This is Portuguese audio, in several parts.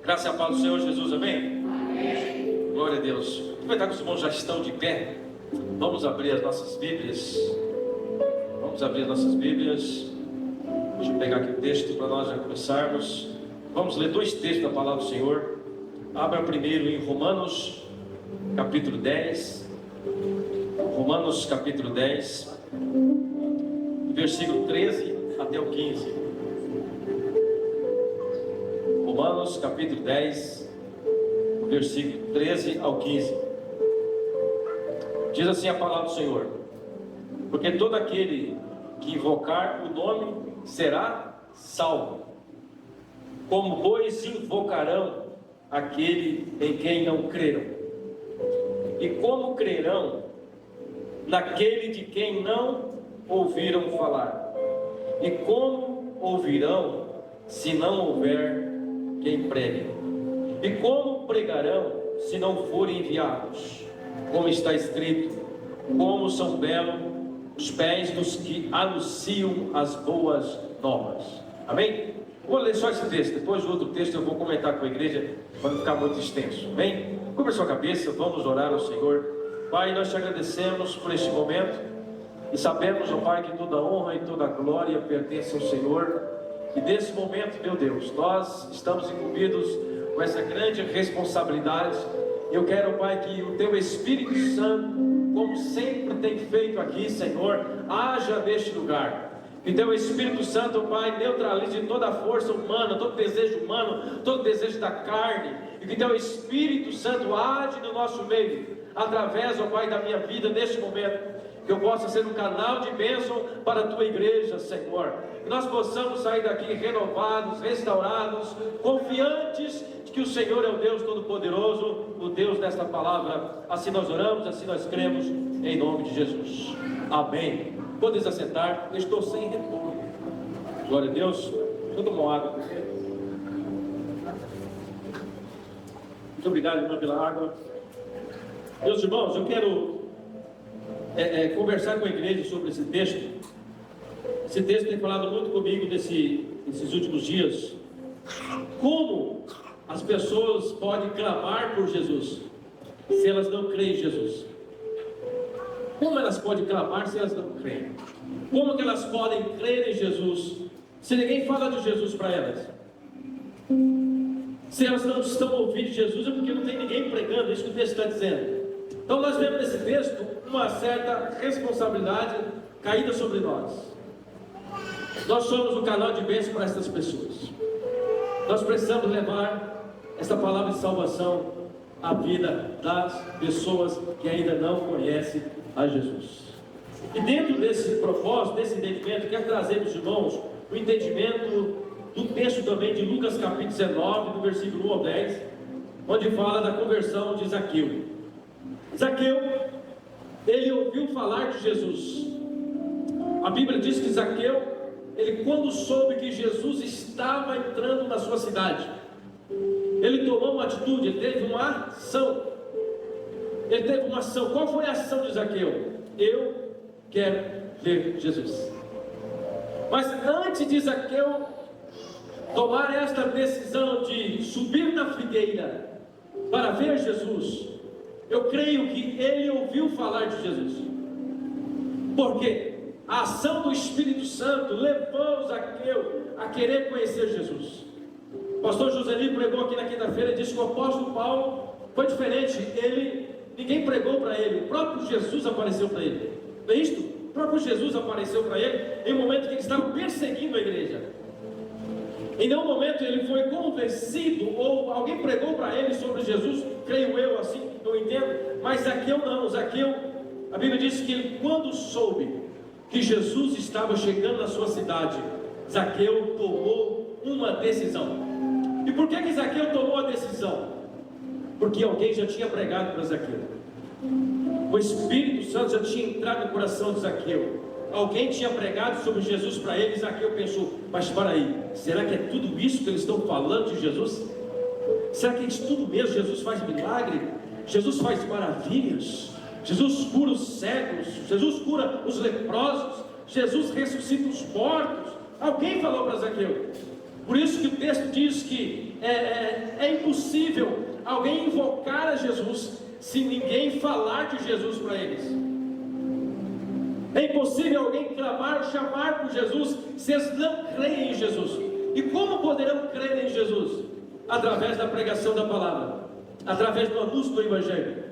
Graças a paz do Senhor Jesus, amém? Amém. Glória a Deus. Aproveitar que os irmãos já estão de pé, vamos abrir as nossas Bíblias. Vamos abrir as nossas Bíblias. Deixa eu pegar aqui o texto para nós já começarmos. Vamos ler dois textos da palavra do Senhor. Abra primeiro em Romanos, capítulo 10. Romanos, capítulo 10, versículo 13 até o 15. Romanos, capítulo 10, versículo 13 ao 15. Diz assim a palavra do Senhor: porque todo aquele que invocar o nome será salvo. Como pois invocarão aquele em quem não creram? E como crerão naquele de quem não ouviram falar? E como ouvirão se não houver quem pregue? E como pregarão se não forem enviados? Como está escrito: como são belos os pés dos que anunciam as boas novas. Amém? Vou ler só esse texto, depois do outro texto eu vou comentar com a igreja para não ficar muito extenso. Amém? Cubra sua cabeça, vamos orar ao Senhor. Pai, nós te agradecemos por este momento e sabemos, ó Pai, que toda honra e toda glória pertence ao Senhor. E nesse momento, meu Deus, nós estamos incumbidos com essa grande responsabilidade. Eu quero, Pai, que o Teu Espírito Santo, como sempre tem feito aqui, Senhor, haja neste lugar. Que Teu Espírito Santo, Pai, neutralize toda a força humana, todo desejo humano, todo desejo da carne. E que Teu Espírito Santo age no nosso meio, através, ó Pai, da minha vida neste momento. Que eu possa ser um canal de bênção para a Tua igreja, Senhor. Que nós possamos sair daqui renovados, restaurados, confiantes de que o Senhor é o Deus Todo-Poderoso, o Deus desta palavra. Assim nós oramos, assim nós cremos, em nome de Jesus. Amém. Podem se assentar, eu estou sem retorno. Glória a Deus. Deixa eu tomar uma água. Muito obrigado, irmão, pela água. Meus irmãos, eu quero conversar com a igreja sobre esse texto. Esse texto tem falado muito comigo nesses últimos dias. Como as pessoas podem clamar por Jesus se elas não creem em Jesus? Como elas podem clamar se elas não creem? Como que elas podem crer em Jesus se ninguém fala de Jesus para elas? Se elas não estão ouvindo Jesus, é porque não tem ninguém pregando, é isso que o texto está dizendo. Então nós vemos nesse texto uma certa responsabilidade caída sobre nós. Nós somos um canal de bênção para essas pessoas. Nós precisamos levar esta palavra de salvação à vida das pessoas que ainda não conhecem a Jesus. E dentro desse propósito, desse entendimento, quero trazer para os irmãos o entendimento do texto também de Lucas capítulo 19, do versículo 1 ao 10, onde fala da conversão de Zaqueu. Zaqueu, ele ouviu falar de Jesus. A Bíblia diz que Zaqueu, ele quando soube que Jesus estava entrando na sua cidade, ele tomou uma atitude, ele teve uma ação. Ele teve uma ação. Qual foi a ação de Zaqueu? Eu quero ver Jesus. Mas antes de Zaqueu tomar esta decisão de subir na figueira para ver Jesus, eu creio que ele ouviu falar de Jesus. Por quê? A ação do Espírito Santo levou Zaqueu a querer conhecer Jesus. O pastor Joseli pregou aqui na quinta-feira e disse que o apóstolo Paulo foi diferente. Ninguém pregou para ele, o próprio Jesus apareceu para ele. Não é isto? O próprio Jesus apareceu para ele em um momento que ele estava perseguindo a igreja. Em nenhum momento ele foi convencido ou alguém pregou para ele sobre Jesus, creio eu, assim eu entendo. Mas Zaqueu não. Zaqueu, a Bíblia diz que ele, quando soube que Jesus estava chegando na sua cidade, Zaqueu tomou uma decisão. E por que Zaqueu tomou a decisão? Porque alguém já tinha pregado para Zaqueu. O Espírito Santo já tinha entrado no coração de Zaqueu. Alguém tinha pregado sobre Jesus para ele. E Zaqueu pensou: mas para aí, será que é tudo isso que eles estão falando de Jesus? Será que é de tudo mesmo? Jesus faz milagre, Jesus faz maravilhas, Jesus cura os cegos, Jesus cura os leprosos, Jesus ressuscita os mortos. Alguém falou para Zaqueu. Por isso que o texto diz que é impossível alguém invocar a Jesus se ninguém falar de Jesus para eles. É impossível alguém clamar, chamar por Jesus, se eles não creem em Jesus. E como poderão crer em Jesus? Através da pregação da palavra, através do anúncio do Evangelho.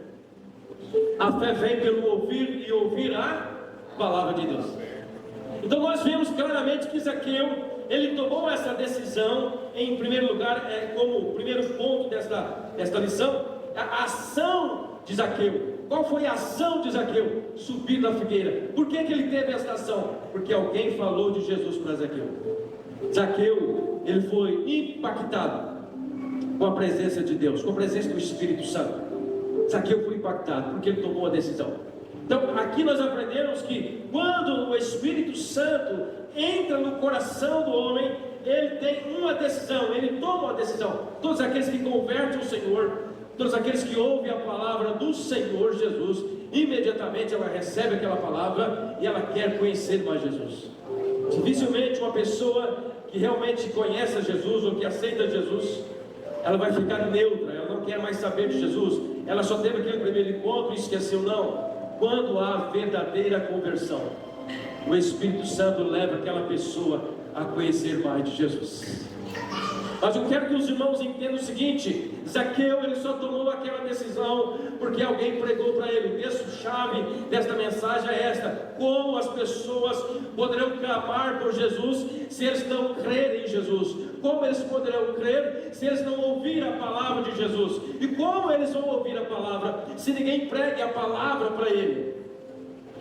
A fé vem pelo ouvir e ouvir a palavra de Deus. Então nós vemos claramente que Zaqueu, ele tomou essa decisão, em primeiro lugar, como primeiro ponto desta lição, a ação de Zaqueu. Qual foi a ação de Zaqueu? Subir na figueira. Por que ele teve essa ação? Porque alguém falou de Jesus para Zaqueu. Zaqueu, ele foi impactado com a presença de Deus, com a presença do Espírito Santo. Zaqueu foi impactado porque ele tomou a decisão. Então aqui nós aprendemos que quando o Espírito Santo entra no coração do homem, ele tem uma decisão, ele toma uma decisão. Todos aqueles que convertem o Senhor, todos aqueles que ouvem a palavra do Senhor Jesus, imediatamente ela recebe aquela palavra e ela quer conhecer mais Jesus. Dificilmente uma pessoa que realmente conhece a Jesus ou que aceita Jesus, ela vai ficar neutra, ela não quer mais saber de Jesus, ela só teve aquele primeiro encontro e esqueceu. Não, quando há verdadeira conversão, o Espírito Santo leva aquela pessoa a conhecer mais de Jesus. Mas eu quero que os irmãos entendam o seguinte: Zaqueu, ele só tomou aquela decisão porque alguém pregou para ele. O texto-chave desta mensagem é esta: como as pessoas poderão clamar por Jesus se eles não crerem em Jesus? Como eles poderão crer se eles não ouvirem a palavra de Jesus? E como eles vão ouvir a palavra se ninguém pregue a palavra para ele?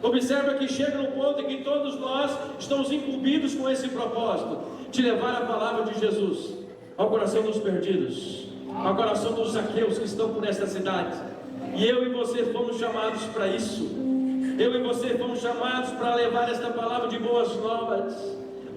Observa que chega no ponto em que todos nós estamos incumbidos com esse propósito, de levar a palavra de Jesus ao coração dos perdidos, ao coração dos Zaqueus que estão por esta cidade. E eu e você fomos chamados para isso. Eu e você fomos chamados para levar esta palavra de boas novas,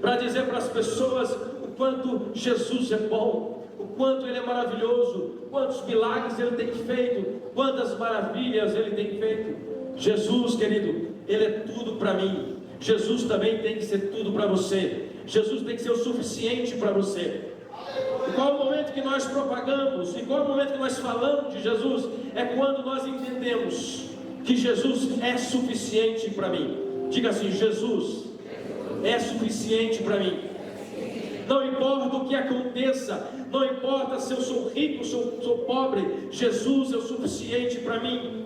para dizer para as pessoas o quanto Jesus é bom, o quanto Ele é maravilhoso, quantos milagres Ele tem feito, quantas maravilhas Ele tem feito. Jesus, querido, Ele é tudo para mim. Jesus também tem que ser tudo para você. Jesus tem que ser o suficiente para você. E qual o momento que nós propagamos, e qual o momento que nós falamos de Jesus? É quando nós entendemos que Jesus é suficiente para mim. Diga assim: Jesus é suficiente para mim. Não importa o que aconteça, não importa se eu sou rico, se eu sou pobre, Jesus é o suficiente para mim.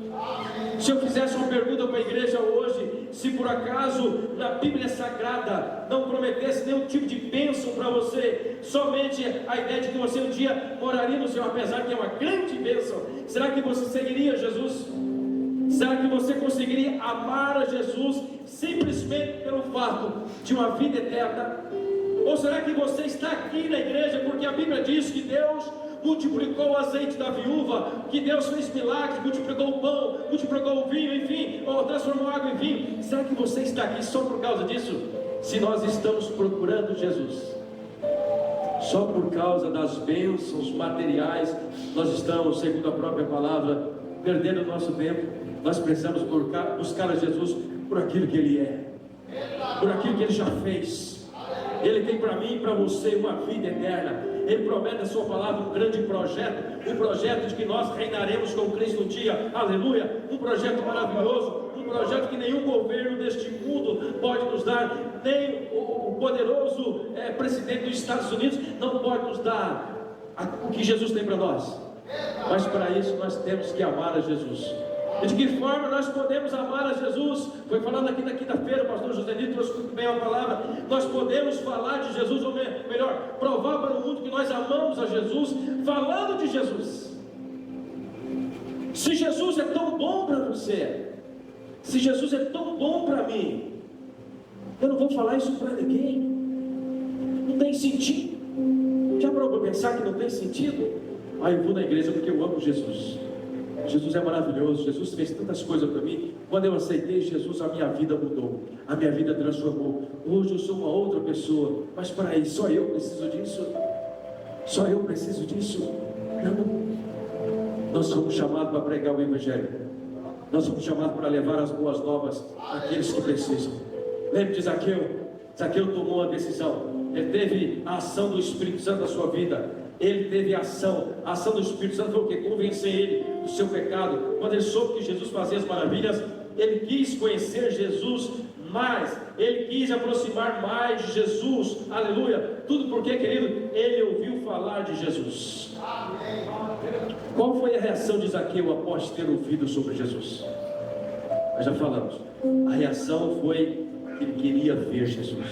Se eu fizesse uma pergunta para a igreja hoje, se por acaso na Bíblia Sagrada não prometesse nenhum tipo de bênção para você, somente a ideia de que você um dia moraria no céu, apesar que é uma grande bênção, será que você seguiria Jesus? Será que você conseguiria amar a Jesus simplesmente pelo fato de uma vida eterna? Ou será que você está aqui na igreja porque a Bíblia diz que Deus multiplicou o azeite da viúva, que Deus fez milagres, multiplicou o pão, multiplicou o vinho, enfim, ou transformou água em vinho? Será que você está aqui só por causa disso? Se nós estamos procurando Jesus só por causa das bênçãos materiais, nós estamos, segundo a própria palavra, perdendo o nosso tempo. Nós precisamos buscar a Jesus por aquilo que Ele é, por aquilo que Ele já fez. Ele tem para mim e para você uma vida eterna. Ele promete na sua palavra um grande projeto, um projeto de que nós reinaremos com Cristo um dia, aleluia, um projeto maravilhoso, um projeto que nenhum governo deste mundo pode nos dar, nem o poderoso presidente dos Estados Unidos não pode nos dar o que Jesus tem para nós. Mas para isso nós temos que amar a Jesus. E de que forma nós podemos amar a Jesus? Foi falado aqui na quinta-feira, o pastor José Nito trouxe muito bem a palavra. Nós podemos falar de Jesus, ou melhor, provar para o mundo que nós amamos a Jesus, falando de Jesus. Se Jesus é tão bom para você, se Jesus é tão bom para mim, eu não vou falar isso para ninguém. Não tem sentido. Já parou para pensar que não tem sentido? Eu vou na igreja porque eu amo Jesus. Jesus é maravilhoso, Jesus fez tantas coisas para mim. Quando eu aceitei Jesus, a minha vida mudou, a minha vida transformou. Hoje eu sou uma outra pessoa. Mas para aí, só eu preciso disso? Só eu preciso disso? Não. Nós somos chamados para pregar o Evangelho. Nós somos chamados para levar as boas novas àqueles que precisam. Lembre de Zaqueu. Zaqueu tomou a decisão. Ele teve a ação do Espírito Santo na sua vida. ele teve a ação do Espírito Santo foi o que? Convencer ele do seu pecado. Quando ele soube que Jesus fazia as maravilhas, ele quis conhecer Jesus mais, ele quis aproximar mais de Jesus, aleluia. Tudo porque, querido, ele ouviu falar de Jesus. Qual foi a reação de Zaqueu após ter ouvido sobre Jesus? Nós já falamos, a reação foi que ele queria ver Jesus.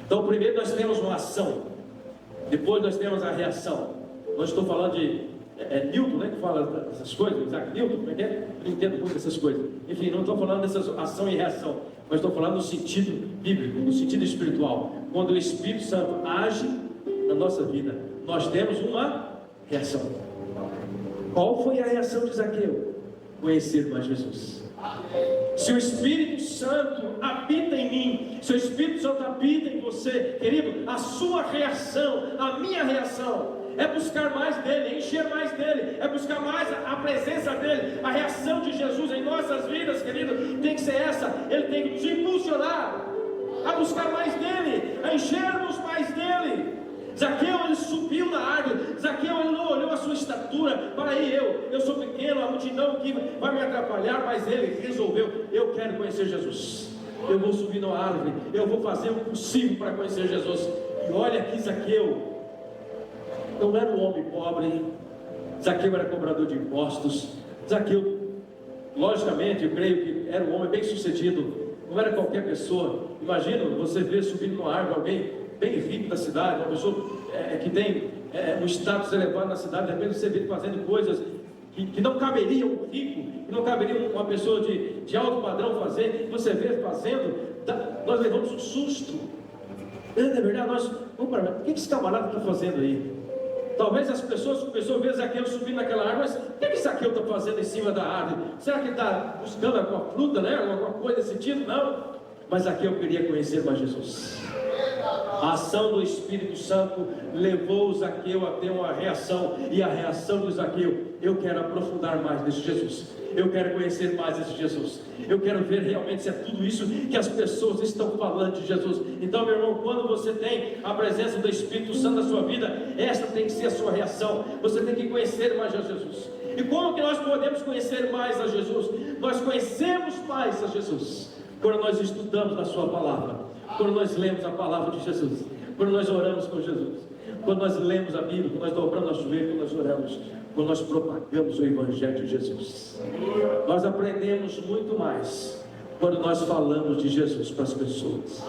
Então primeiro nós temos uma ação, depois nós temos a reação. Não estou falando de Newton, né, que fala dessas coisas, Isaac Newton, como é que é? Eu não entendo muito dessas coisas. Enfim, não estou falando dessas ação e reação, mas estou falando no sentido bíblico, no sentido espiritual. Quando o Espírito Santo age na nossa vida, nós temos uma reação. Qual foi a reação de Zaqueu? Conhecer mais Jesus. Se o Espírito Santo habita em mim, se o Espírito Santo habita em você, querido, a sua reação, a minha reação é buscar mais dele, é encher mais dele, é buscar mais a presença dele. A reação de Jesus em nossas vidas, querido, tem que ser essa. Ele tem que nos impulsionar a buscar mais dele, a enchermos mais dele. Zaqueu, ele subiu na árvore. Zaqueu, ele não olhou a sua estatura. Para aí, eu sou pequeno, a multidão que vai me atrapalhar. Mas ele resolveu: eu quero conhecer Jesus. Eu vou subir na árvore, eu vou fazer o possível para conhecer Jesus. E olha aqui, Zaqueu não era um homem pobre. Zaqueu era cobrador de impostos. Zaqueu, logicamente, eu creio que era um homem bem sucedido. Não era qualquer pessoa. Imagina você ver subindo numa árvore alguém bem rico da cidade, uma pessoa que tem um status elevado na cidade. De repente você vê ele fazendo coisas que não caberia um rico, que não caberia uma pessoa de alto padrão fazer. Você vê fazendo, nós levamos um susto. É verdade, nós vamos para o que esse camarada está fazendo aí? Talvez as pessoas começaram a ver Zaqueu subir naquela árvore, mas o que Zaqueu está fazendo em cima da árvore? Será que ele está buscando alguma fruta, né? Alguma coisa desse tipo? Não. Mas Zaqueu queria conhecer mais Jesus. A ação do Espírito Santo levou Zaqueu a ter uma reação. E a reação de Zaqueu: eu quero aprofundar mais nesse Jesus, eu quero conhecer mais esse Jesus, eu quero ver realmente se é tudo isso que as pessoas estão falando de Jesus. Então, meu irmão, quando você tem a presença do Espírito Santo na sua vida, esta tem que ser a sua reação. Você tem que conhecer mais a Jesus. E como que nós podemos conhecer mais a Jesus? Nós conhecemos mais a Jesus quando nós estudamos na sua palavra, quando nós lemos a palavra de Jesus, quando nós oramos com Jesus, quando nós lemos a Bíblia, quando nós dobramos nosso joelho, quando nós oramos, quando nós propagamos o Evangelho de Jesus. Nós aprendemos muito mais quando nós falamos de Jesus para as pessoas.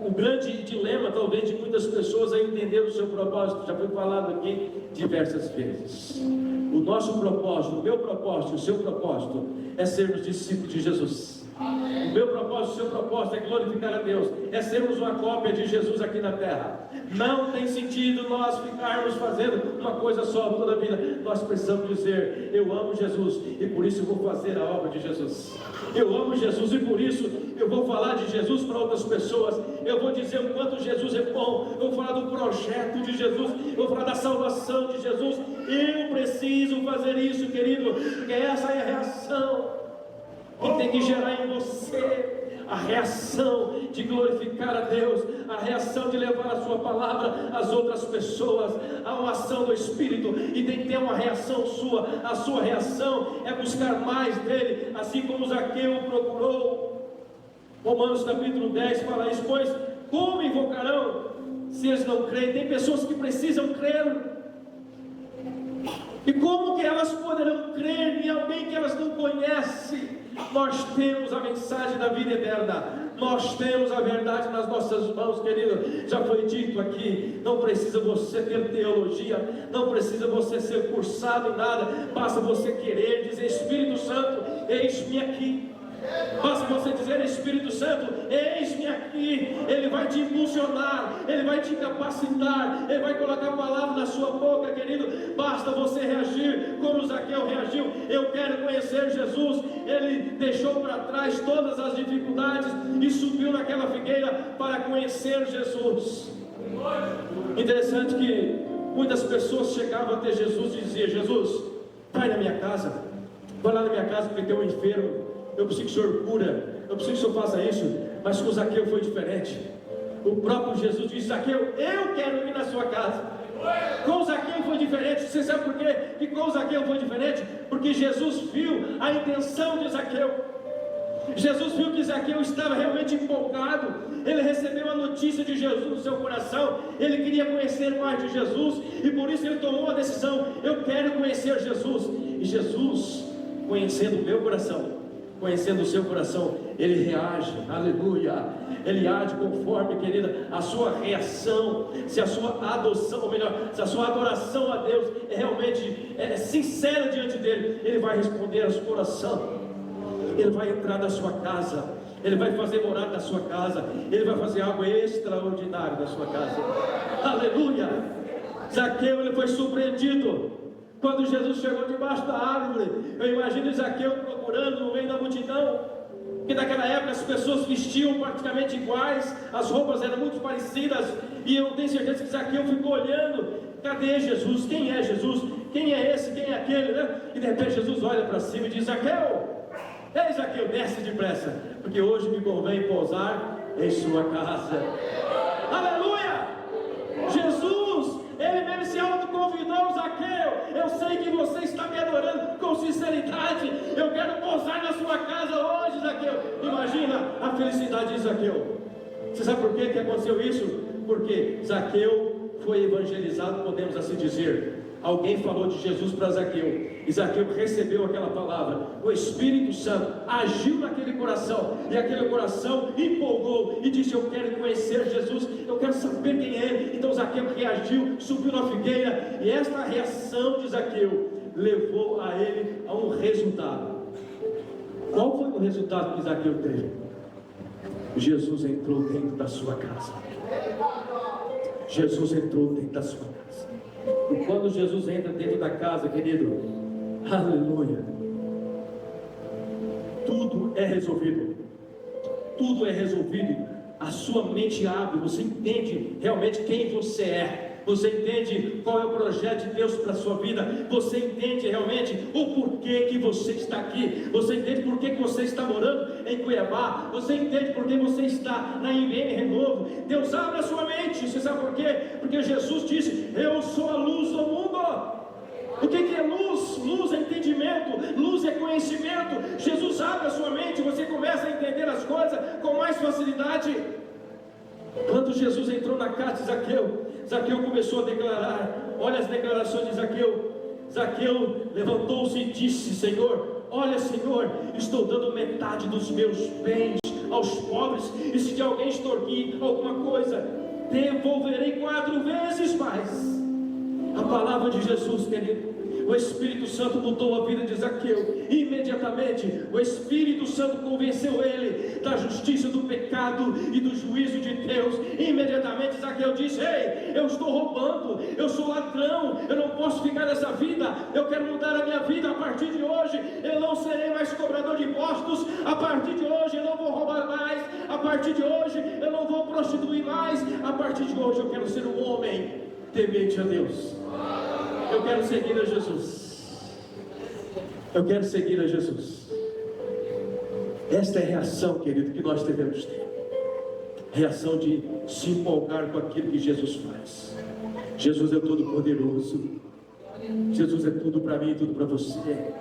O grande dilema, talvez, de muitas pessoas é entender o seu propósito. Já foi falado aqui diversas vezes. O nosso propósito, o meu propósito, o seu propósito é sermos discípulos de Jesus. O meu propósito, o seu propósito é glorificar a Deus, é sermos uma cópia de Jesus aqui na terra. Não tem sentido nós ficarmos fazendo uma coisa só toda a vida. Nós precisamos dizer: eu amo Jesus e por isso eu vou fazer a obra de Jesus. Eu amo Jesus e por isso eu vou falar de Jesus para outras pessoas. Eu vou dizer o quanto Jesus é bom. Eu vou falar do projeto de Jesus. Eu vou falar da salvação de Jesus. Eu preciso fazer isso, querido, porque essa é a reação que tem que gerar em você. A reação de glorificar a Deus, a reação de levar a sua palavra às outras pessoas. Há uma ação do Espírito e tem que ter uma reação sua. A sua reação é buscar mais dele, assim como Zaqueu procurou. Romanos capítulo 10 fala isso: pois como invocarão se eles não creem? Tem pessoas que precisam crer. E como que elas poderão crer em alguém que elas não conhecem? Nós temos a mensagem da vida eterna, nós temos a verdade nas nossas mãos, querido. Já foi dito aqui, não precisa você ter teologia, não precisa você ser cursado em nada, basta você querer dizer: Espírito Santo, eis-me aqui. Basta você dizer: Espírito Santo, eis-me aqui. Ele vai te impulsionar, ele vai te capacitar, ele vai colocar a palavra na sua boca, querido. Basta você reagir como Zaqueu reagiu: eu quero conhecer Jesus. Ele deixou para trás todas as dificuldades e subiu naquela figueira para conhecer Jesus. Interessante que muitas pessoas chegavam até Jesus e diziam: Jesus, vai na minha casa, vai lá na minha casa porque tem um enfermo, eu preciso que o Senhor cura, eu preciso que o Senhor faça isso. Mas com Zaqueu foi diferente. O próprio Jesus disse: Zaqueu, eu quero ir na sua casa. Com Zaqueu foi diferente. Você sabe por quê que com Zaqueu foi diferente? Porque Jesus viu a intenção de Zaqueu. Jesus viu que Zaqueu estava realmente empolgado. Ele recebeu a notícia de Jesus no seu coração. Ele queria conhecer mais de Jesus, e por isso ele tomou a decisão: eu quero conhecer Jesus. E Jesus, conhecendo o meu coração, conhecendo o seu coração, ele reage, aleluia. Ele age conforme, querida, a sua reação. Se a sua adoção, ou melhor, se a sua adoração a Deus é realmente sincera diante dele, ele vai responder ao seu coração. Ele vai entrar na sua casa, ele vai fazer morada na sua casa, ele vai fazer algo extraordinário na sua casa, aleluia. Zaqueu, ele foi surpreendido quando Jesus chegou debaixo da árvore. Eu imagino Zaqueu procurando no meio da multidão, que naquela época as pessoas vestiam praticamente iguais, as roupas eram muito parecidas, e eu tenho certeza que Zaqueu ficou olhando: cadê Jesus? Quem é Jesus? Quem é esse? Quem é aquele, né? E de repente Jesus olha para cima e diz: Zaqueu, ei Zaqueu, desce depressa, porque hoje me convém pousar em sua casa. Aleluia! Jesus, ele mesmo se autoconvidou: Zaqueu, eu sei que você está me adorando com sinceridade, eu quero pousar na sua casa hoje, Zaqueu. Imagina a felicidade de Zaqueu. Você sabe por que aconteceu isso? Porque Zaqueu foi evangelizado, podemos assim dizer. Alguém falou de Jesus para Zaqueu, e Zaqueu recebeu aquela palavra. O Espírito Santo agiu naquele coração, e aquele coração empolgou e disse: eu quero conhecer Jesus, eu quero saber quem é ele. Então Zaqueu reagiu, subiu na figueira, e esta reação de Zaqueu levou a ele a um resultado. Qual foi o resultado que Zaqueu teve? Jesus entrou dentro da sua casa. Jesus entrou dentro da sua casa. E quando Jesus entra dentro da casa, querido, aleluia, tudo é resolvido. Tudo é resolvido. A sua mente abre, você entende realmente quem você é. Você entende qual é o projeto de Deus para a sua vida. Você entende realmente o porquê que você está aqui. Você entende por que você está morando em Cuiabá. Você entende por que você está na IBM Renovo. Deus abre a sua mente. Você sabe por quê? Porque Jesus disse: eu sou a luz do mundo. O que é luz? Luz é entendimento, luz é conhecimento. Jesus abre a sua mente, você começa a entender as coisas com mais facilidade. Quando Jesus entrou na casa de Zaqueu, Zaqueu começou a declarar. Olha as declarações de Zaqueu. Zaqueu levantou-se e disse: Senhor, olha Senhor, estou dando metade dos meus bens aos pobres, e se de alguém extorquir alguma coisa, devolverei 4 vezes mais. A palavra de Jesus, querido. O Espírito Santo mudou a vida de Zaqueu. Imediatamente o Espírito Santo convenceu ele da justiça, do pecado e do juízo de Deus. Imediatamente Zaqueu disse: ei, eu estou roubando, eu sou ladrão, eu não posso ficar nessa vida, eu quero mudar a minha vida. A partir de hoje eu não serei mais cobrador de impostos, a partir de hoje eu não vou roubar mais, a partir de hoje eu não vou prostituir mais, a partir de hoje eu quero ser um homem temente a Deus. Eu quero seguir a Jesus. Eu quero seguir a Jesus. Esta é a reação, querido, que nós devemos ter. Reação de se empolgar com aquilo que Jesus faz. Jesus é todo poderoso. Jesus é tudo para mim e tudo para você.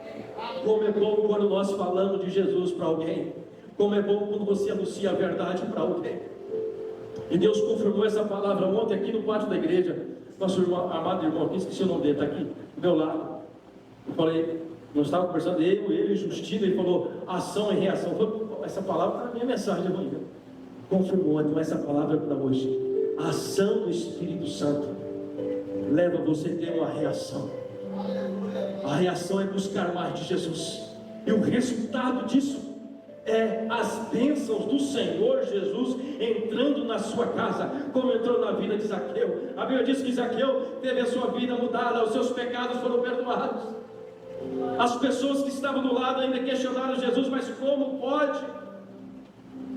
Como é bom quando nós falamos de Jesus para alguém. Como é bom quando você anuncia a verdade para alguém. E Deus confirmou essa palavra ontem aqui no pátio da igreja. Nosso irmão, amado irmão aqui, esqueci o nome dele, está aqui do meu lado. Eu falei, nós estávamos conversando, ele, Justina, ele falou ação e reação. Eu falei, essa palavra está na minha mensagem de amanhã. Confirmou, então essa palavra é para hoje. A ação do Espírito Santo leva você a ter uma reação. A reação é buscar mais de Jesus. E o resultado disso é as bênçãos do Senhor Jesus entrando na sua casa, como entrou na vida de Zaqueu. A Bíblia diz que Zaqueu teve a sua vida mudada, os seus pecados foram perdoados. As pessoas que estavam do lado ainda questionaram Jesus: mas como pode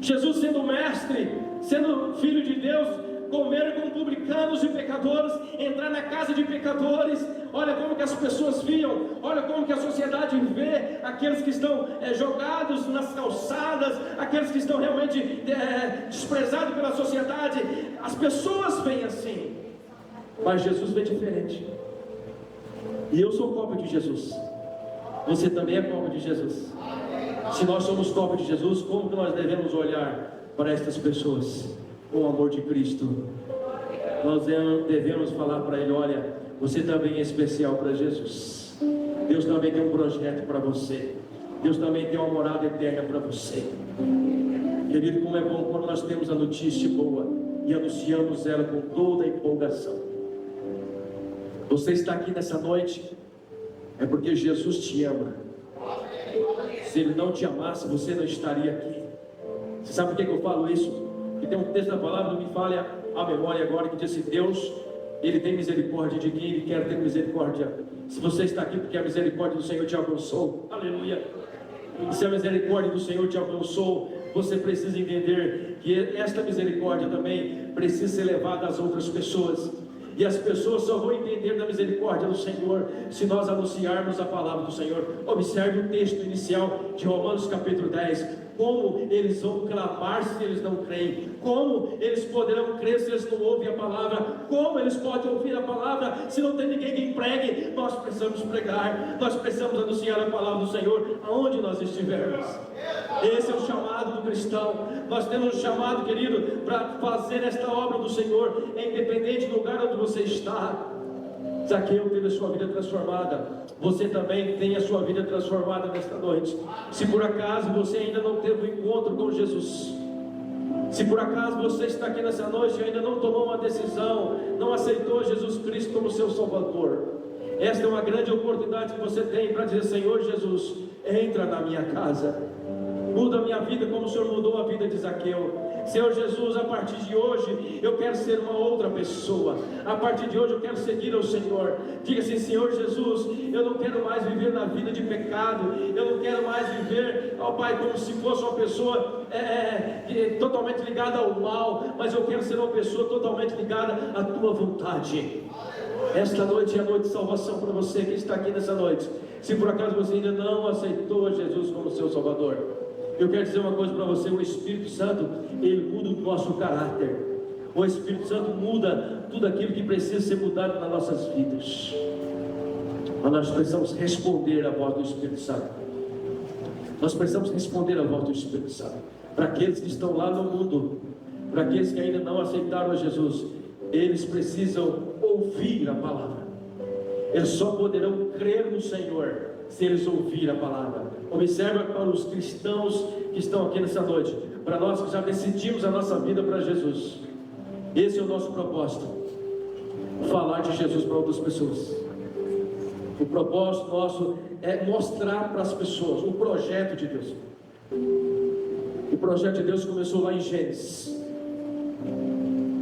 Jesus, sendo mestre, sendo filho de Deus, comer com publicanos e pecadores, entrar na casa de pecadores? Olha como que as pessoas viam, olha como que a sociedade vê aqueles que estão jogados nas calçadas, aqueles que estão realmente desprezados pela sociedade. As pessoas veem assim. Mas Jesus vê diferente. E eu sou cópia de Jesus. Você também é cópia de Jesus. Se nós somos cópia de Jesus, como que nós devemos olhar para estas pessoas? Com o amor de Cristo. Nós devemos falar para ele: olha, você também é especial para Jesus. Deus também tem um projeto para você. Deus também tem uma morada eterna para você. Querido, como é bom quando nós temos a notícia boa e anunciamos ela com toda a empolgação. Você está aqui nessa noite é porque Jesus te ama. Se Ele não te amasse, você não estaria aqui. Você sabe por que eu falo isso? Porque tem um texto da palavra, não me falha a memória agora, que diz assim: Deus, Ele tem misericórdia de quem Ele quer ter misericórdia. Se você está aqui porque a misericórdia do Senhor te alcançou, aleluia. E se a misericórdia do Senhor te alcançou, você precisa entender que esta misericórdia também precisa ser levada às outras pessoas. E as pessoas só vão entender da misericórdia do Senhor se nós anunciarmos a palavra do Senhor. Observe o texto inicial de Romanos capítulo 10. Como eles vão clamar se eles não creem? Como eles poderão crer se eles não ouvem a palavra? Como eles podem ouvir a palavra se não tem ninguém que pregue? Nós precisamos pregar, nós precisamos anunciar a palavra do Senhor aonde nós estivermos. Esse é o chamado do cristão. Nós temos um chamado, querido, para fazer esta obra do Senhor, independente do lugar onde você está. Zaqueu teve a sua vida transformada. Você também tem a sua vida transformada nesta noite. Se por acaso você ainda não teve um encontro com Jesus, se por acaso você está aqui nessa noite e ainda não tomou uma decisão, não aceitou Jesus Cristo como seu Salvador, esta é uma grande oportunidade que você tem para dizer: Senhor Jesus, entra na minha casa, muda a minha vida como o Senhor mudou a vida de Zaqueu. Senhor Jesus, a partir de hoje eu quero ser uma outra pessoa. A partir de hoje eu quero seguir ao Senhor. Diga assim: Senhor Jesus, eu não quero mais viver na vida de pecado. Eu não quero mais viver, ó Pai, como se fosse uma pessoa totalmente ligada ao mal, mas eu quero ser uma pessoa totalmente ligada à Tua vontade. Esta noite é a noite de salvação para você que está aqui nessa noite. Se por acaso você ainda não aceitou Jesus como seu Salvador, eu quero dizer uma coisa para você: o Espírito Santo, ele muda o nosso caráter. O Espírito Santo muda tudo aquilo que precisa ser mudado nas nossas vidas. Mas nós precisamos responder à voz do Espírito Santo. Nós precisamos responder à voz do Espírito Santo. Para aqueles que estão lá no mundo, para aqueles que ainda não aceitaram a Jesus, eles precisam ouvir a palavra. Eles só poderão crer no Senhor se eles ouvirem a palavra. Observa para os cristãos que estão aqui nessa noite, para nós que já decidimos a nossa vida para Jesus. Esse é o nosso propósito: falar de Jesus para outras pessoas. O propósito nosso é mostrar para as pessoas o projeto de Deus. O projeto de Deus começou lá em Gênesis.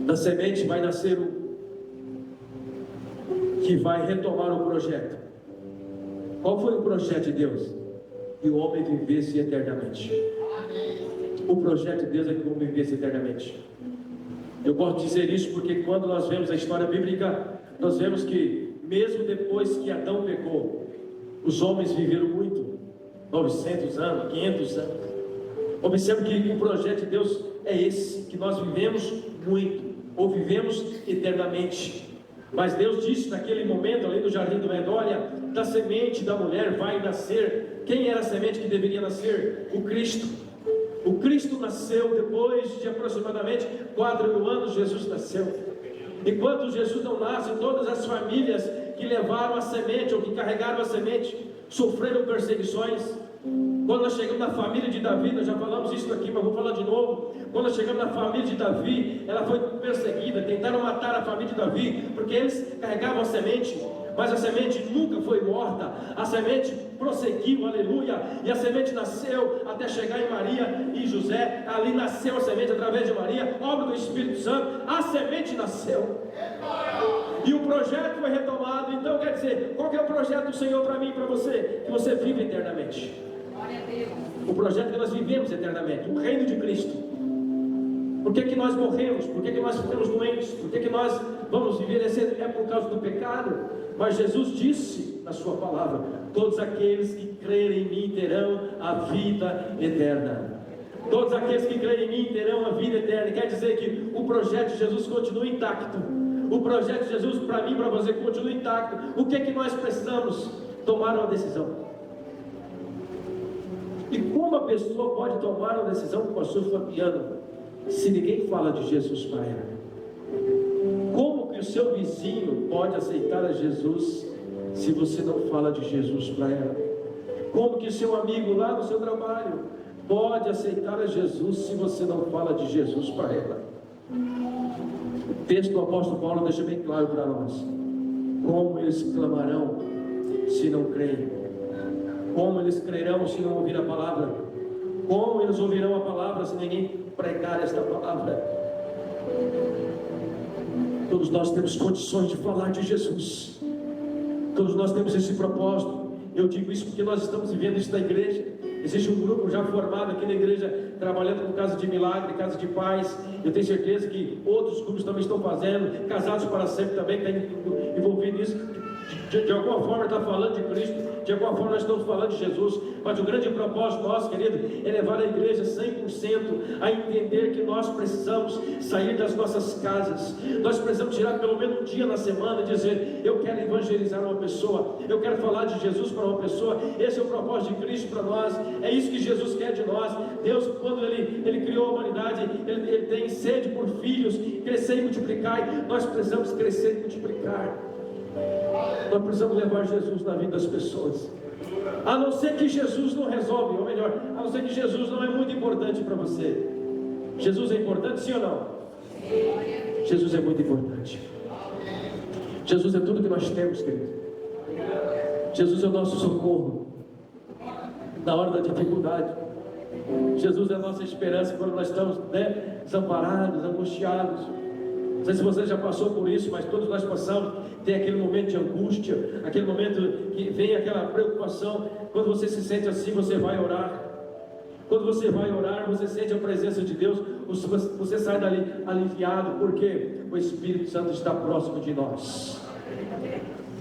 Da semente vai nascer o que vai retomar o projeto. Qual foi o projeto de Deus? Que o homem vivesse eternamente. O projeto de Deus é que o homem vivesse eternamente. Eu posso dizer isso porque quando nós vemos a história bíblica, nós vemos que mesmo depois que Adão pecou, os homens viveram muito, 900 anos, 500 anos. Observe que o projeto de Deus é esse, que nós vivemos muito, ou vivemos eternamente. Mas Deus disse naquele momento, ali no jardim do Éden: olha, da semente da mulher vai nascer. Quem era a semente que deveria nascer? O Cristo. O Cristo nasceu depois de aproximadamente 4.000 anos. Jesus nasceu. Enquanto Jesus não nasce, todas as famílias que levaram a semente ou que carregaram a semente sofreram perseguições. Quando nós chegamos na família de Davi, nós já falamos isso aqui, mas vou falar de novo. Quando nós chegamos na família de Davi, ela foi perseguida, tentaram matar a família de Davi, porque eles carregavam a semente, mas a semente nunca foi morta, a semente prosseguiu, aleluia, e a semente nasceu até chegar em Maria e José. Ali nasceu a semente através de Maria, obra do Espírito Santo, a semente nasceu, e o projeto foi retomado. Então quer dizer, qual que é o projeto do Senhor para mim e para você? Que você vive eternamente. O projeto que nós vivemos eternamente, o reino de Cristo. Por que nós morremos? Por que nós ficamos doentes? Por que nós vamos envelhecer? É por causa do pecado. Mas Jesus disse na sua palavra: todos aqueles que crerem em mim terão a vida eterna. Todos aqueles que crerem em mim terão a vida eterna. Quer dizer que o projeto de Jesus continua intacto. o projeto de Jesus para mim, para você, continua intacto. O que é que nós precisamos? Tomar uma decisão. E como a pessoa pode tomar uma decisão com o pastor Fabiano, se ninguém fala de Jesus para ela? Como que o seu vizinho pode aceitar a Jesus se você não fala de Jesus para ela? Como que seu amigo lá no seu trabalho pode aceitar a Jesus se você não fala de Jesus para ela? O texto do apóstolo Paulo deixa bem claro para nós: como eles clamarão se não creem? Como eles crerão se não ouvir a palavra? Como eles ouvirão a palavra se ninguém pregar esta palavra? Todos nós temos condições de falar de Jesus. Todos nós temos esse propósito. Eu digo isso porque nós estamos vivendo isso na igreja. Existe um grupo já formado aqui na igreja, trabalhando com casa de milagre, casa de paz. Eu tenho certeza que outros grupos também estão fazendo. Casados para sempre também está envolvido nisso. De alguma forma está falando de Cristo, de alguma forma nós estamos falando de Jesus. Mas o grande propósito nosso, querido, é levar a igreja 100% a entender que nós precisamos sair das nossas casas. Nós precisamos tirar pelo menos um dia na semana e dizer: eu quero evangelizar uma pessoa, eu quero falar de Jesus para uma pessoa. Esse é o propósito de Cristo para nós, é isso que Jesus quer de nós. Deus, quando Ele criou a humanidade, Ele tem sede por filhos, crescer e multiplicar. Nós precisamos crescer e multiplicar. Nós precisamos levar Jesus na vida das pessoas. A não ser que Jesus não resolve, ou melhor, a não ser que Jesus não é muito importante para você. Jesus é importante, sim ou não? Jesus é muito importante. Jesus é tudo que nós temos, querido. Jesus é o nosso socorro na hora da dificuldade. Jesus é a nossa esperança quando nós estamos desamparados, angustiados. Não sei se você já passou por isso, mas todos nós passamos. Tem aquele momento de angústia, aquele momento que vem aquela preocupação. Quando você se sente assim, você vai orar. Quando você vai orar, você sente a presença de Deus, você sai dali aliviado, porque o Espírito Santo está próximo de nós.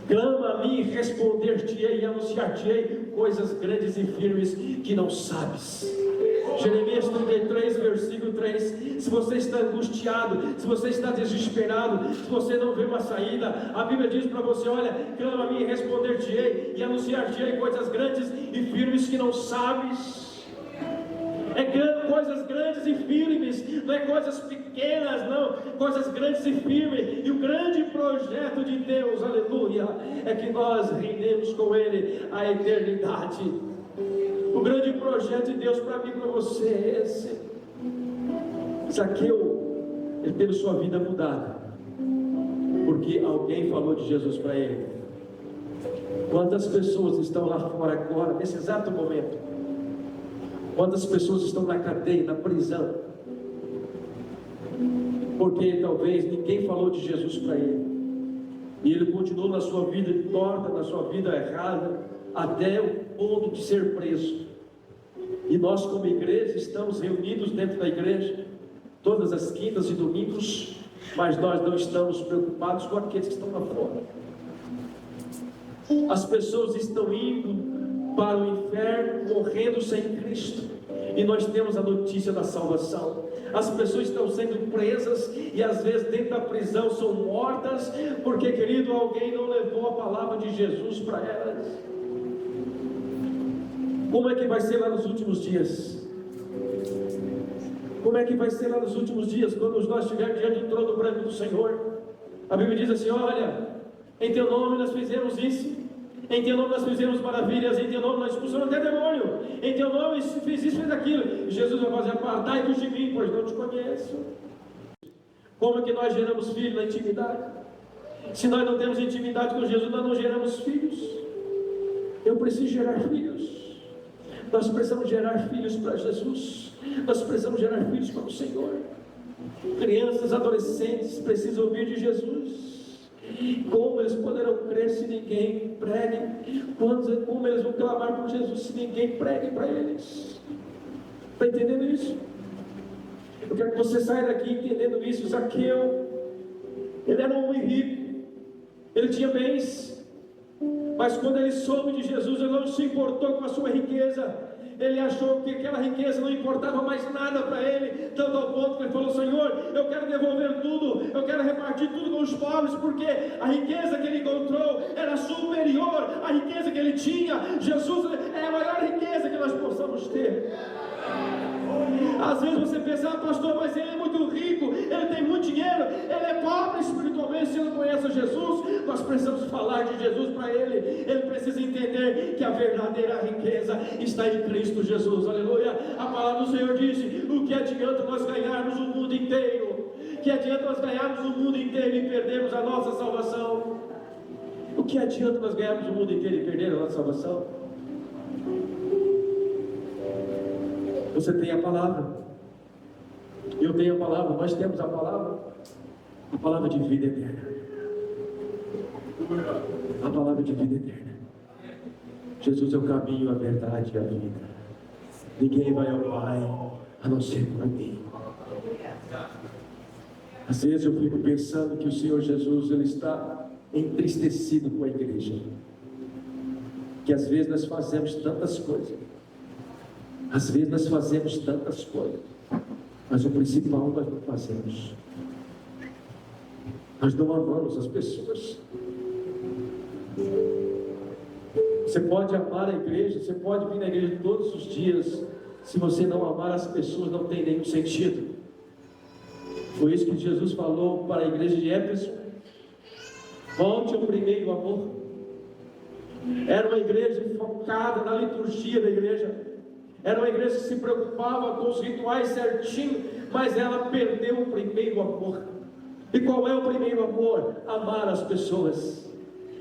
Clama a mim, responder-te-ei e anunciar-te-ei coisas grandes e firmes que não sabes. Jeremias 33, versículo 3. Se você está angustiado, se você está desesperado, se você não vê uma saída, a Bíblia diz para você: olha, clama a mim, responder-te-ei e anunciar-te-ei coisas grandes e firmes que não sabes. Coisas grandes e firmes, não é coisas pequenas, não, coisas grandes e firmes. E o grande projeto de Deus, aleluia, é que nós reinemos com Ele a eternidade. O grande projeto de Deus para mim e para você é esse. Zaqueu, ele teve sua vida mudada porque alguém falou de Jesus para ele. Quantas pessoas estão lá fora agora, nesse exato momento? Quantas pessoas estão na cadeia, na prisão, porque talvez ninguém falou de Jesus para ele, e ele continuou na sua vida torta, na sua vida errada, até o ponto de ser preso. E nós, como igreja, estamos reunidos dentro da igreja todas as quintas e domingos, mas nós não estamos preocupados com aqueles que estão lá fora. As pessoas estão indo para o inferno, morrendo sem Cristo, e nós temos a notícia da salvação. As pessoas estão sendo presas e às vezes dentro da prisão são mortas, porque, querido, alguém não levou a palavra de Jesus para elas. Como é que vai ser lá nos últimos dias? Como é que vai ser lá nos últimos dias, quando nós estivermos diante do trono branco do Senhor? A Bíblia diz assim: olha, em teu nome nós fizemos isso, em teu nome nós fizemos maravilhas, em teu nome nós expulsamos até demônio, em teu nome fiz isso, fez aquilo. E Jesus vai fazer: apartai-vos de mim, pois não te conheço. Como é que nós geramos filhos na intimidade? Se nós não temos intimidade com Jesus, nós não geramos filhos. Eu preciso gerar filhos. Nós precisamos gerar filhos para Jesus. Nós precisamos gerar filhos para o Senhor. Crianças, adolescentes precisam ouvir de Jesus. Como eles poderão crer se ninguém pregue? Como eles vão clamar por Jesus se ninguém pregue para eles? Está entendendo isso? Eu quero que você saia daqui entendendo isso. Zaqueu, ele era um homem rico, ele tinha bens, mas quando ele soube de Jesus, ele não se importou com a sua riqueza, Ele achou que aquela riqueza não importava mais nada para ele, tanto ao ponto que ele falou: Senhor, eu quero devolver tudo, eu quero repartir tudo com os pobres, porque a riqueza que ele encontrou era superior à riqueza que ele tinha. Jesus é a maior riqueza que nós possamos ter. Às vezes você pensa: pastor, mas ele é muito rico, ele tem muito dinheiro, ele é pobre espiritualmente, se ele não conhece Jesus. Nós precisamos falar de Jesus para ele. Ele precisa entender que a verdadeira riqueza está em Cristo Jesus. Aleluia. A palavra do Senhor disse: o que adianta nós ganharmos o mundo inteiro? Que adianta nós ganharmos o mundo inteiro e perdermos a nossa salvação? O que adianta nós ganharmos o mundo inteiro e perder a nossa salvação? Você tem a palavra, eu tenho a palavra, nós temos a palavra de vida eterna. A palavra de vida eterna. Jesus é o caminho, a verdade e a vida. Ninguém vai ao Pai a não ser por mim. Às vezes eu fico pensando que o Senhor Jesus, Ele está entristecido com a igreja, que às vezes nós fazemos tantas coisas, mas o principal nós não fazemos. Nós não amamos as pessoas. Você pode amar a igreja, você pode vir na igreja todos os dias, se você não amar as pessoas, não tem nenhum sentido. Foi isso que Jesus falou para a igreja de Éfeso: volte ao primeiro amor. Era uma igreja focada na liturgia da igreja, era uma igreja que se preocupava com os rituais certinho, mas ela perdeu o primeiro amor. E qual é o primeiro amor? Amar as pessoas.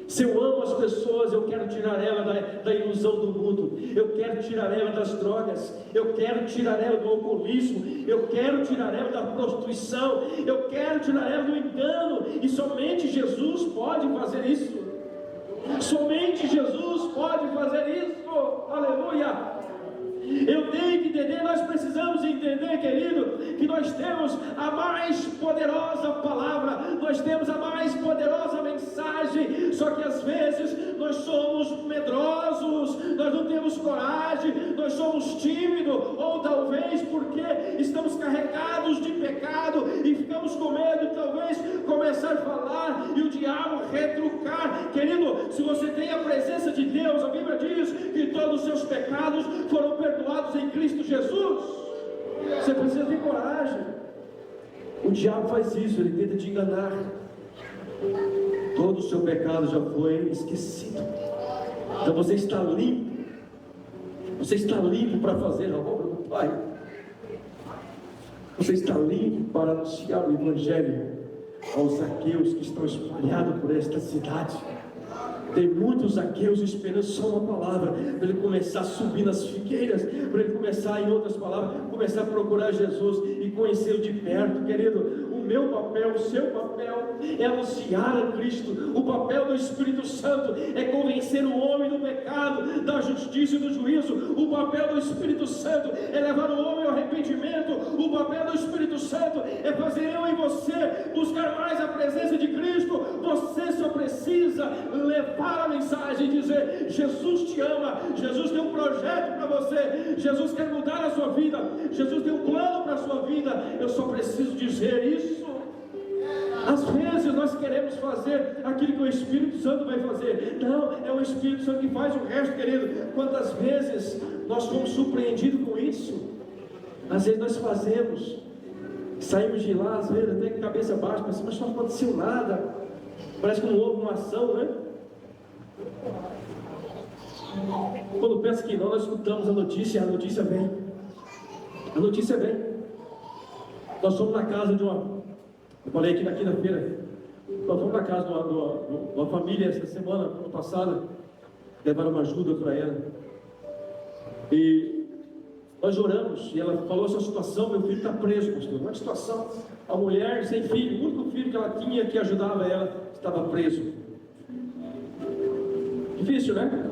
Se eu amo as pessoas, eu quero tirar ela da ilusão do mundo, eu quero tirar ela das drogas, eu quero tirar ela do alcoolismo, eu quero tirar ela da prostituição, eu quero tirar ela do engano. E somente Jesus pode fazer isso. Somente Jesus pode fazer isso. Aleluia. Eu tenho que entender, nós precisamos entender, querido, que nós temos a mais poderosa palavra, nós temos a mais poderosa mensagem, só que às vezes nós somos medrosos, nós não temos coragem, nós somos tímidos, ou talvez porque estamos carregados de pecado e ficamos com medo de talvez começar a falar e o diabo retrucar. Querido, se você tem a presença de Deus, a Bíblia diz que todos os seus pecados foram perdoados em Cristo Jesus. Você precisa ter coragem. O diabo faz isso, ele tenta te enganar. Todo o seu pecado já foi esquecido, então você está limpo. Você está limpo para fazer a obra do Pai. Você está limpo para anunciar o Evangelho aos Zaqueus que estão espalhados por esta cidade. Tem muitos Zaqueus esperando só uma palavra, para ele começar a subir nas figueiras, para ele começar, em outras palavras, começar a procurar Jesus e conhecê-lo de perto. Querido, o meu papel, o seu papel é anunciar a Cristo. O papel do Espírito Santo é convencer o homem do pecado, da justiça e do juízo. O papel do Espírito Santo é levar o homem ao arrependimento. O papel do Espírito Santo é fazer eu e você buscar mais a presença de Cristo. Você só precisa levar a mensagem e dizer: Jesus te ama, Jesus tem um projeto para você, Jesus quer mudar a sua vida, Jesus tem um plano para a sua vida. Eu só preciso dizer isso. Às vezes nós queremos fazer aquilo que o Espírito Santo vai fazer. Não, é o Espírito Santo que faz o resto, querido. Quantas vezes nós fomos surpreendidos com isso? Às vezes nós fazemos, saímos de lá, às vezes até com a cabeça baixa, mas não aconteceu nada, parece que não houve uma ação, né? Quando pensa que não, nós escutamos a notícia vem. A notícia vem. Nós fomos na casa de uma... Eu falei aqui na quinta-feira. Nós fomos na casa de uma família essa semana, ano passado. Levaram uma ajuda para ela. E nós oramos. E ela falou essa situação: meu filho está preso, pastor. Uma situação. A mulher sem filho, o único filho que ela tinha que ajudava ela, estava preso. Difícil, né?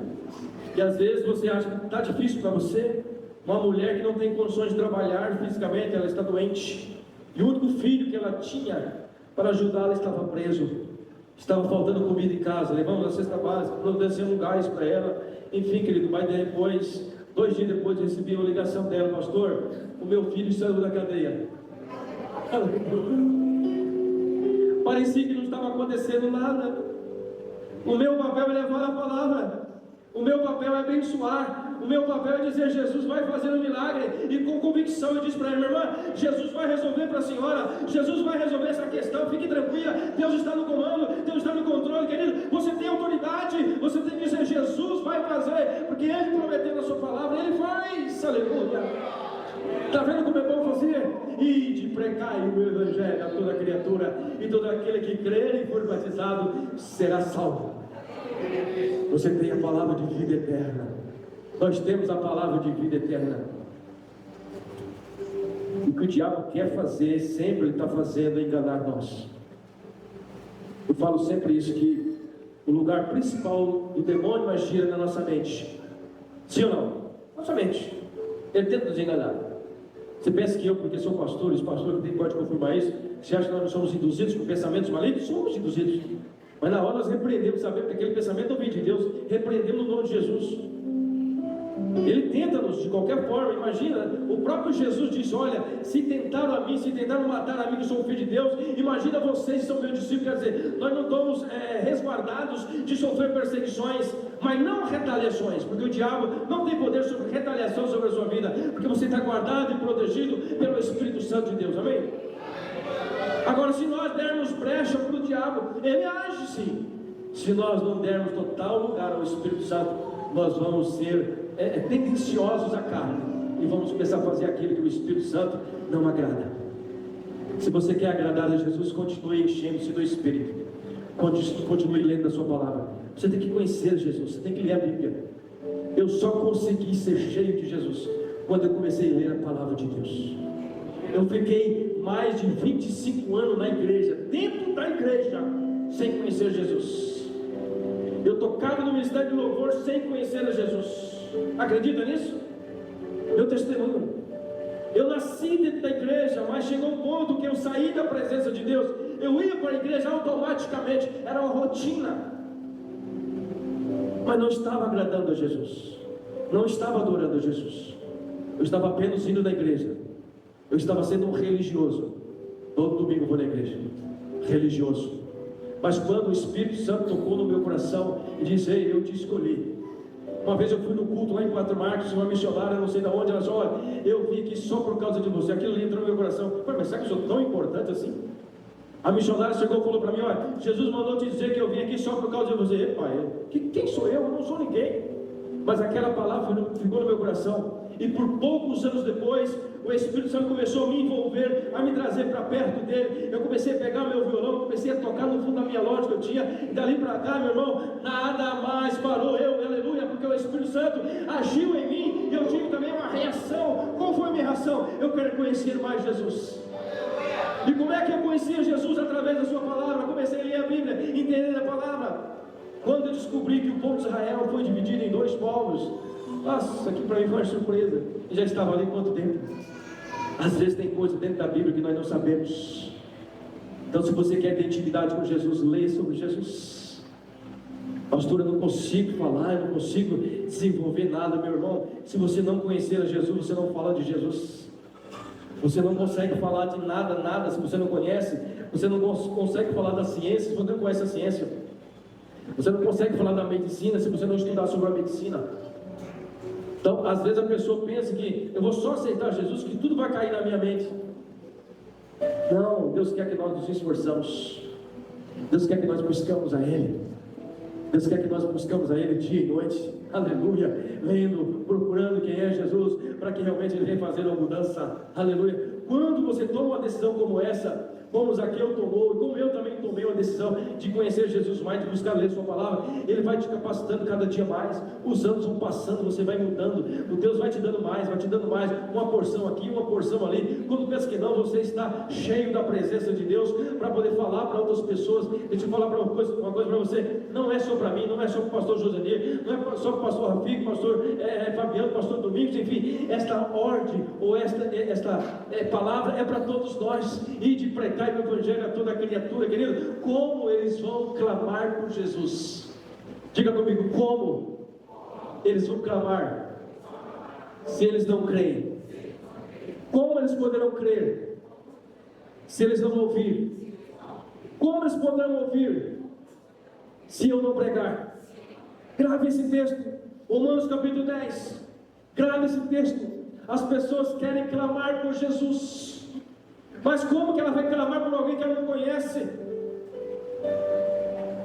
E às vezes você acha que está difícil para você. Uma mulher que não tem condições de trabalhar fisicamente, ela está doente. E o único filho que ela tinha para ajudá-la estava preso. Estava faltando comida em casa. Levamos a cesta básica, providenciamos um gás para ela. Enfim, querido, mas depois 2 dias depois recebi uma ligação dela: pastor, o meu filho saiu da cadeia. Parecia que não estava acontecendo nada. O meu papel é levar a palavra, o meu papel é abençoar, o meu papel é dizer: Jesus vai fazer um milagre. E com convicção eu disse para ela: minha irmã, Jesus vai resolver para a senhora, Jesus vai resolver essa questão, fique tranquila, Deus está no comando, Deus está no controle, querido. Você tem autoridade, você tem que dizer: Jesus vai fazer, porque Ele prometeu na sua palavra, Ele faz. Aleluia. Está vendo como é bom fazer? E de pregai o evangelho a toda criatura, e todo aquele que crer e for batizado será salvo. Você tem a palavra de vida eterna. Nós temos a palavra de vida eterna. O que o diabo quer fazer, sempre ele está fazendo, é enganar nós. Eu falo sempre isso, que o lugar principal do demônio agir na nossa mente. Sim ou não? Nossa mente. Ele tenta nos enganar. Você pensa que eu, porque sou pastor, os pastores não podem confirmar isso, você acha que nós não somos induzidos por pensamentos malignos? Somos induzidos. Mas na hora nós repreendemos, sabemos que aquele pensamento não vem de Deus, repreendemos no nome de Jesus. Ele tenta-nos de qualquer forma. Imagina, o próprio Jesus disse: olha, se tentaram a mim, se tentaram matar a mim que sou o filho de Deus, imagina vocês que são meus discípulos. Quer dizer, nós não estamos resguardados de sofrer perseguições, mas não retaliações, porque o diabo não tem poder sobre retaliação sobre a sua vida, porque você está guardado e protegido pelo Espírito Santo de Deus. Amém? Agora, se nós dermos brecha para o diabo, ele age sim. Se nós não dermos total lugar ao Espírito Santo, nós vamos ser tendenciosos à carne, e vamos começar a fazer aquilo que o Espírito Santo não agrada. Se você quer agradar a Jesus, continue enchendo-se do Espírito, continue lendo a sua palavra. Você tem que conhecer Jesus, você tem que ler a Bíblia. Eu só consegui ser cheio de Jesus quando eu comecei a ler a palavra de Deus. Eu fiquei mais de 25 anos na igreja, dentro da igreja, sem conhecer Jesus. Eu tocava no ministério de louvor sem conhecer a Jesus. Acredita nisso? Meu testemunho. Eu nasci dentro da igreja, mas chegou um ponto que eu saí da presença de Deus. Eu ia para a igreja automaticamente, era uma rotina, mas não estava agradando a Jesus, não estava adorando a Jesus. Eu estava apenas indo na igreja. Eu estava sendo um religioso. Todo domingo eu vou na igreja, religioso. Mas quando o Espírito Santo tocou no meu coração e disse: ei, eu te escolhi. Uma vez eu fui no culto lá em Quatro Marcos, uma missionária, não sei de onde, ela disse: olha, eu vim aqui só por causa de você. Aquilo ali entrou no meu coração. Mas será que eu sou tão importante assim? A missionária chegou e falou para mim: olha, Jesus mandou te dizer que eu vim aqui só por causa de você. Epa, quem sou eu? Eu não sou ninguém. Mas aquela palavra ficou no meu coração. E por poucos anos depois, o Espírito Santo começou a me envolver, a me trazer para perto dele. Eu comecei a pegar meu violão, comecei a tocar no fundo da minha loja que eu tinha. E dali para cá, meu irmão, nada mais parou. Aleluia, porque o Espírito Santo agiu em mim. E eu tive também uma reação. Qual foi a minha reação? Eu quero conhecer mais Jesus. E como é que eu conhecia Jesus? Através da sua palavra. Comecei a ler a Bíblia, entender a palavra. Quando eu descobri que o povo de Israel foi dividido em 2 povos, nossa, aqui para mim foi uma surpresa. Eu já estava ali há quanto tempo? Às vezes tem coisa dentro da Bíblia que nós não sabemos. Então, se você quer ter intimidade com Jesus, leia sobre Jesus. Pastor, eu não consigo falar, eu não consigo desenvolver nada, meu irmão. Se você não conhecer a Jesus, você não fala de Jesus. Você não consegue falar de nada, se você não conhece. Você não consegue falar da ciência, se você não conhece a ciência. Você não consegue falar da medicina, se você não estudar sobre a medicina. Então, às vezes a pessoa pensa que eu vou só aceitar Jesus, que tudo vai cair na minha mente. Não, Deus quer que nós nos esforçamos. Deus quer que nós buscamos a Ele. Deus quer que nós buscamos a Ele dia e noite. Aleluia. Lendo, procurando quem é Jesus, para que realmente Ele venha fazer uma mudança. Aleluia. Quando você toma uma decisão como essa, como Zaqueu tomou, como eu também tomei uma decisão de conhecer Jesus mais, de buscar ler sua palavra, Ele vai te capacitando cada dia mais. Os anos vão passando, você vai mudando, o Deus vai te dando mais, uma porção aqui, uma porção ali. Quando pensa que não, você está cheio da presença de Deus, para poder falar para outras pessoas. Deixa eu falar uma coisa para você, não é só para mim, não é só para o pastor Josenir, não é só para o pastor Rafico, pastor Fabiano, pastor Domingos, enfim, esta ordem, ou esta palavra é para todos nós, e de pregar o Evangelho a toda criatura, querido. Como eles vão clamar por Jesus? Diga comigo, como eles vão clamar se eles não creem? Como eles poderão crer se eles não ouvirem? Como eles poderão ouvir se eu não pregar? Grave esse texto, Romanos capítulo 10. Grave esse texto. As pessoas querem clamar por Jesus, mas como que ela vai clamar por alguém que ela não conhece?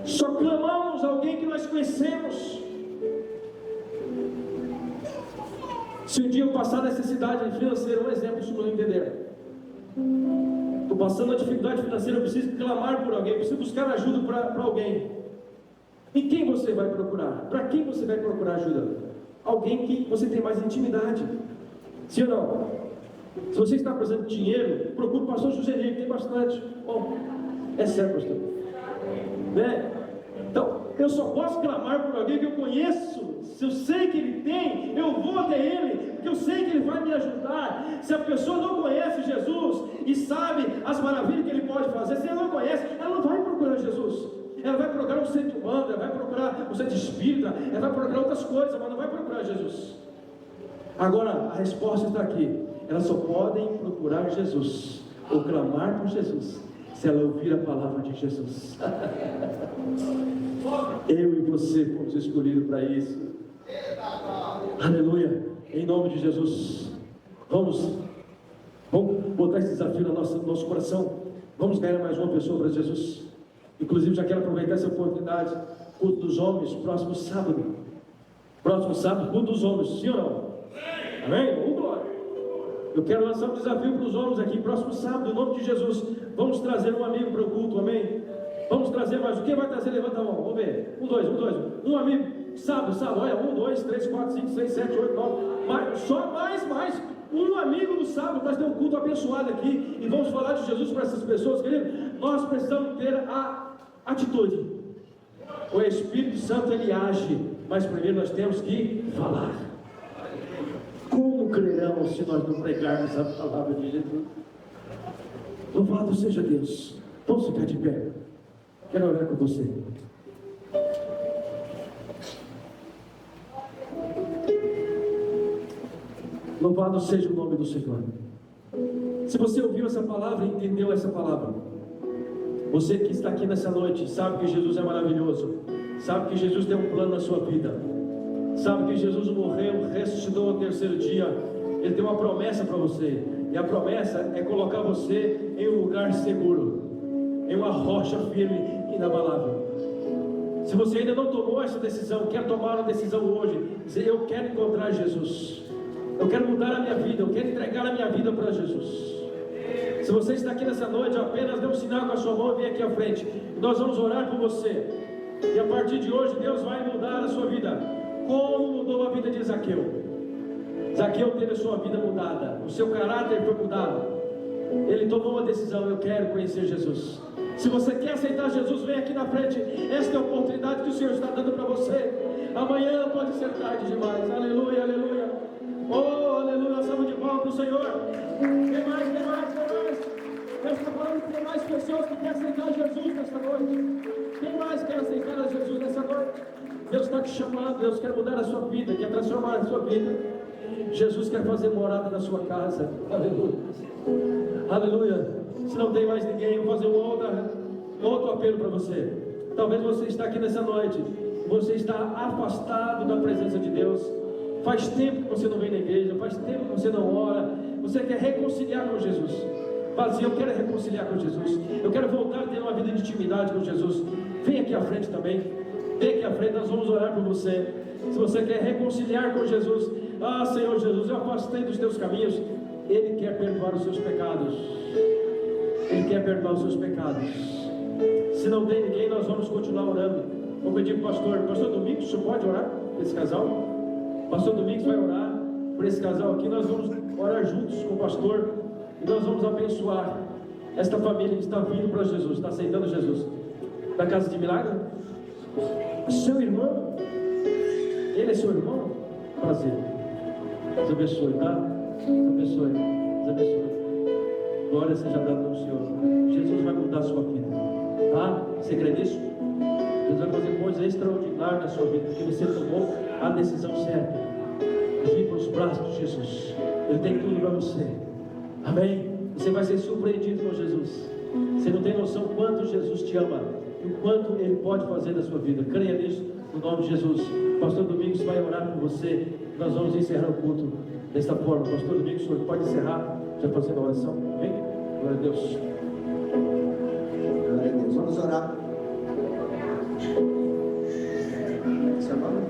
Só clamamos alguém que nós conhecemos. Se um dia eu passar necessidade financeira, um exemplo, se não entender, estou passando uma dificuldade financeira, eu preciso clamar por alguém, eu preciso buscar ajuda para alguém. E quem você vai procurar? Para quem você vai procurar ajuda? Alguém que você tem mais intimidade. Sim ou não? Se você está precisando de dinheiro, procure o pastor José, que tem bastante. Oh, é sério, pastor. Né? Então, eu só posso clamar por alguém que eu conheço. Se eu sei que ele tem, eu vou até ele, porque eu sei que ele vai me ajudar. Se a pessoa não conhece Jesus e sabe as maravilhas que ele pode fazer, se ela não conhece, ela não vai procurar Jesus. Ela vai procurar o centro humano, ela vai procurar o centro espírita, ela vai procurar outras coisas, mas não vai procurar Jesus. Agora, a resposta está aqui. Elas só podem procurar Jesus, ou clamar por Jesus, se ela ouvir a palavra de Jesus. Eu e você fomos escolhidos para isso. Aleluia. Em nome de Jesus. Vamos botar esse desafio no nosso coração. Vamos ganhar mais uma pessoa para Jesus. Inclusive, já quero aproveitar essa oportunidade. Culto dos homens, próximo sábado. Próximo sábado, culto dos homens. Sim ou não? Amém? Glória. Eu quero lançar um desafio para os homens aqui. Próximo sábado, em nome de Jesus. Vamos trazer um amigo para o culto. Amém? Vamos trazer mais. Quem vai trazer? Levanta a mão. Vamos ver. Um, dois. Um amigo. Sábado. Olha, 1, 2, 3, 4, 5, 6, 7, 8, 9. Só mais. Um amigo no sábado. Nós temos um culto abençoado aqui. E vamos falar de Jesus para essas pessoas, querido. Nós precisamos ter a atitude. O Espírito Santo, ele age. Mas primeiro nós temos que falar. Como crerão se nós não pregarmos a palavra de Jesus? Louvado seja Deus. Vamos ficar de pé. Quero orar com você. Louvado seja o nome do Senhor. Se você ouviu essa palavra e entendeu essa palavra, você que está aqui nessa noite, sabe que Jesus é maravilhoso, sabe que Jesus tem um plano na sua vida, sabe que Jesus morreu, ressuscitou ao terceiro dia. Ele tem uma promessa para você, e a promessa é colocar você em um lugar seguro, em uma rocha firme e inabalável. Se você ainda não tomou essa decisão, quer tomar uma decisão hoje, dizer: eu quero encontrar Jesus, eu quero mudar a minha vida, eu quero entregar a minha vida para Jesus. Se você está aqui nessa noite, apenas dê um sinal com a sua mão e vem aqui à frente. Nós vamos orar por você. E a partir de hoje, Deus vai mudar a sua vida, como mudou a vida de Zaqueu. Zaqueu teve a sua vida mudada, o seu caráter foi mudado. Ele tomou uma decisão: eu quero conhecer Jesus. Se você quer aceitar Jesus, vem aqui na frente. Esta é a oportunidade que o Senhor está dando para você. Amanhã pode ser tarde demais. Aleluia, aleluia. Oh, aleluia, salva de palmas para o Senhor. Tem mais. Deus está falando que tem mais pessoas que querem aceitar Jesus nessa noite. Quem mais quer aceitar a Jesus nessa noite? Deus está te chamando, Deus quer mudar a sua vida, quer transformar a sua vida. Jesus quer fazer morada na sua casa. Aleluia. Aleluia. Se não tem mais ninguém, eu vou fazer um outro apelo para você. Talvez você está aqui nessa noite, você está afastado da presença de Deus. Faz tempo que você não vem na igreja, faz tempo que você não ora. Você quer reconciliar com Jesus. Fala assim: eu quero reconciliar com Jesus, eu quero voltar a ter uma vida de intimidade com Jesus. Vem aqui à frente também. Vem aqui à frente, nós vamos orar por você. Se você quer reconciliar com Jesus: ah, Senhor Jesus, eu afastei dos teus caminhos. Ele quer perdoar os seus pecados. Ele quer perdoar os seus pecados. Se não tem ninguém, nós vamos continuar orando. Vou pedir para o pastor Domingos, o senhor pode orar por esse casal? O pastor Domingos vai orar por esse casal aqui. Nós vamos orar juntos com o pastor, e nós vamos abençoar esta família que está vindo para Jesus, está aceitando Jesus. Da Casa de Milagre? Seu irmão? Ele é seu irmão? Prazer. Deus abençoe, tá? Deus abençoe. Deus abençoe. Glória seja dada ao Senhor. Jesus vai mudar a sua vida, tá? Você crê nisso? Deus vai fazer coisas extraordinárias na sua vida, porque você tomou a decisão certa. Fugir para os braços de Jesus. Ele tem tudo para você. Amém? Você vai ser surpreendido com Jesus. Você não tem noção quanto Jesus te ama e o quanto Ele pode fazer na sua vida. Creia nisso, no nome de Jesus. Pastor Domingos vai orar por você. Nós vamos encerrar o culto desta forma. Pastor Domingos, o senhor pode encerrar, já fazendo a oração. Amém? Glória a Deus. Glória a Deus. Vamos orar. Seu nome?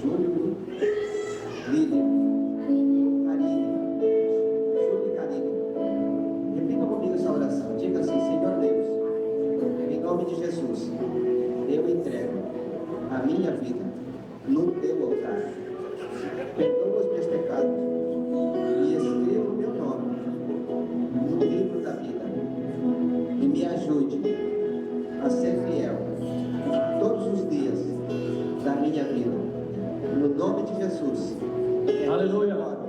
Júlio Lídia. Repita comigo essa oração. Diga assim: Senhor Deus, em nome de Jesus, eu entrego a minha vida no teu altar. Perdoa os meus pecados e escreva o meu nome no livro da vida. E me ajude a ser fiel todos os dias da minha vida. No nome de Jesus. Aleluia.